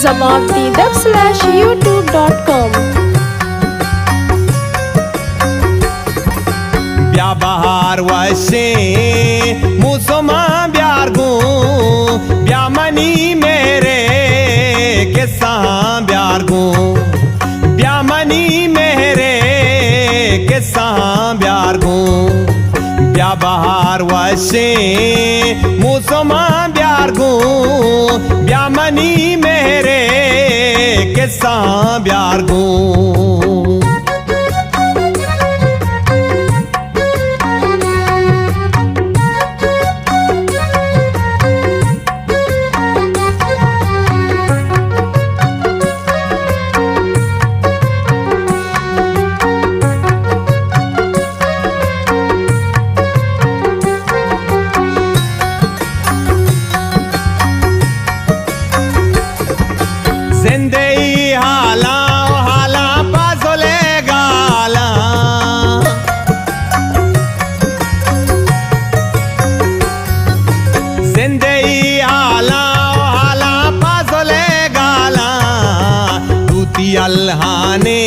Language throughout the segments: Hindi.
zamapti.youtube.com Bihar वशे मुसमा ब्यार गो ब्यामनी मेरे के सां ब्यार गो ब्यामनी मेरे के सां ब्यार गो Bihar वशे मुसमा ब्यार गो ब्यामनी मेरे के सां ब्यार गो जिंदगी हाला हाला पासोले गाला जिंदगी हाला हाला पासोले गाला दूती अल्लाहने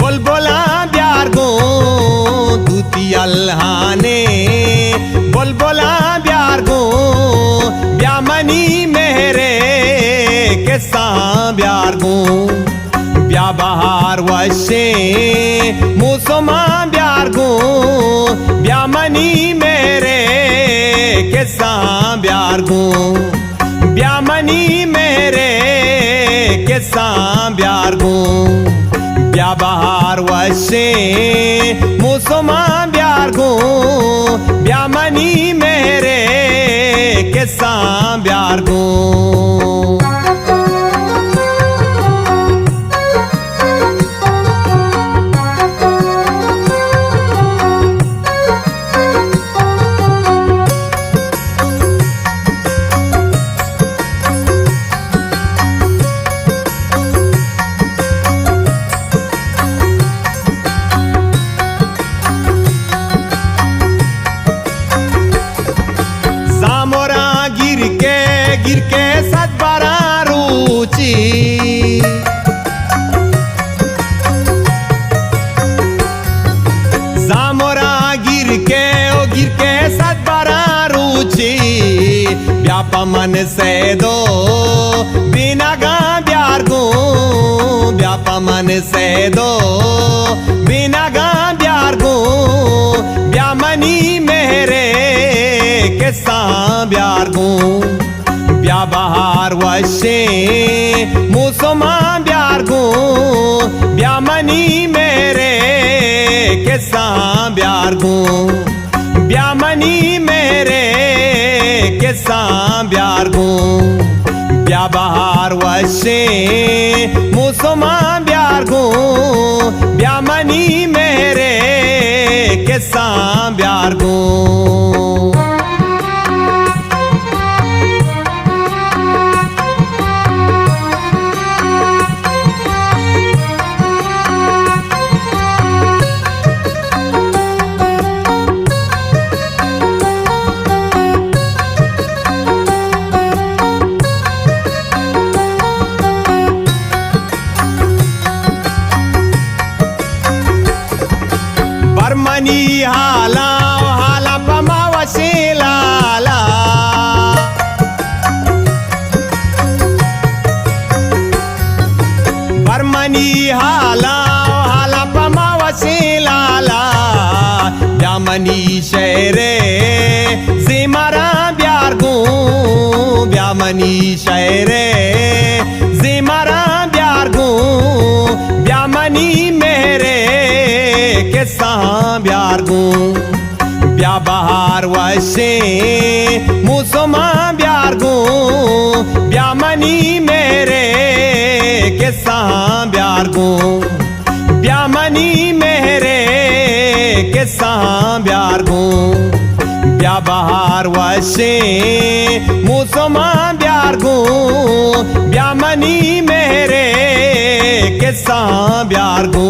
बुलबुला प्यार गो दूती अल्लाहने बुलबुला प्यार गो ब्यामनी मेरे के सां ब्यार गो Bihar वशे मुसमा ब्यार गो ब्यामनी मेरे के सां ब्यार गो ब्यामनी मेरे के सां ब्यार गो Bihar वशे मुसमा ब्यार गो ब्यामनी मेरे के सां ब्यार गो गिर के सतबारा रुचि जामोरा गिर के सतबारा रुचि व्यापा मन से दो बिना गा प्यार गो व्यापा मन से दो बिना गा प्यार गो ब्यामनी मेरे के सां ब्यार गो Bihar वशे मुसमा ब्यार गो ब्यामनी मेरे के सां ब्यार गो ब्यामनी मेरे के सां ब्यार गो Bihar वशे मुसमा ब्यार गो ब्यामनी मेरे के सां ब्यार गो बरमनी हाला हाला पमा वशे लाला बरमनी हाला हाला पमा वशे लाला ब्यामनी शेरे जिमारा प्यार गो ब्यामनी शेरे जिमारा प्यार गो ब्यामनी मेरे के सां ब्यार गो Bihar वशे मुसमा ब्यार गो ब्यामनी मेरे के सां ब्यार गो ब्यामनी मेरे के सां ब्यार गो Bihar वशे मुसमा ब्यार गो ब्यामनी मेरे के सां ब्यार गो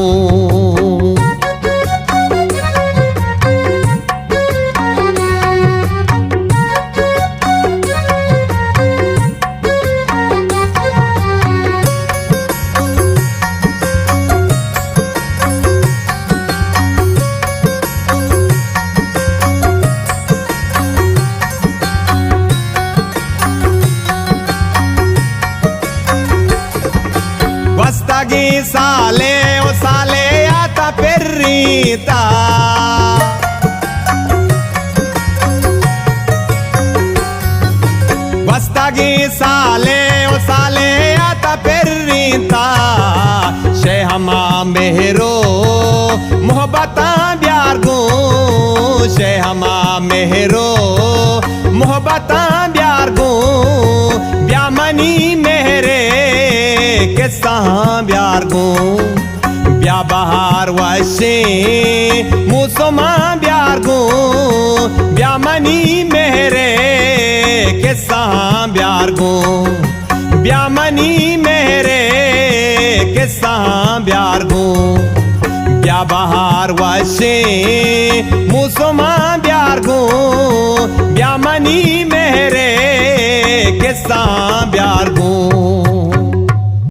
वस्तगी साले ओ साले आता पेरीता वस्तगी साले ओ साले आता पेरीता शे हमा मेहरो मोहब्बता प्यार गो शे हमा मेहरो मोहब्बता प्यार गो ब्यामनी मेहरे किस्सा प्यार गो ब्या बहार वशे मौसमा प्यार गो ब्यामनी मेहरे किस्सा प्यार गो ब्यामनी मेहरे किस्सा प्यार गो ब्या बहार वशे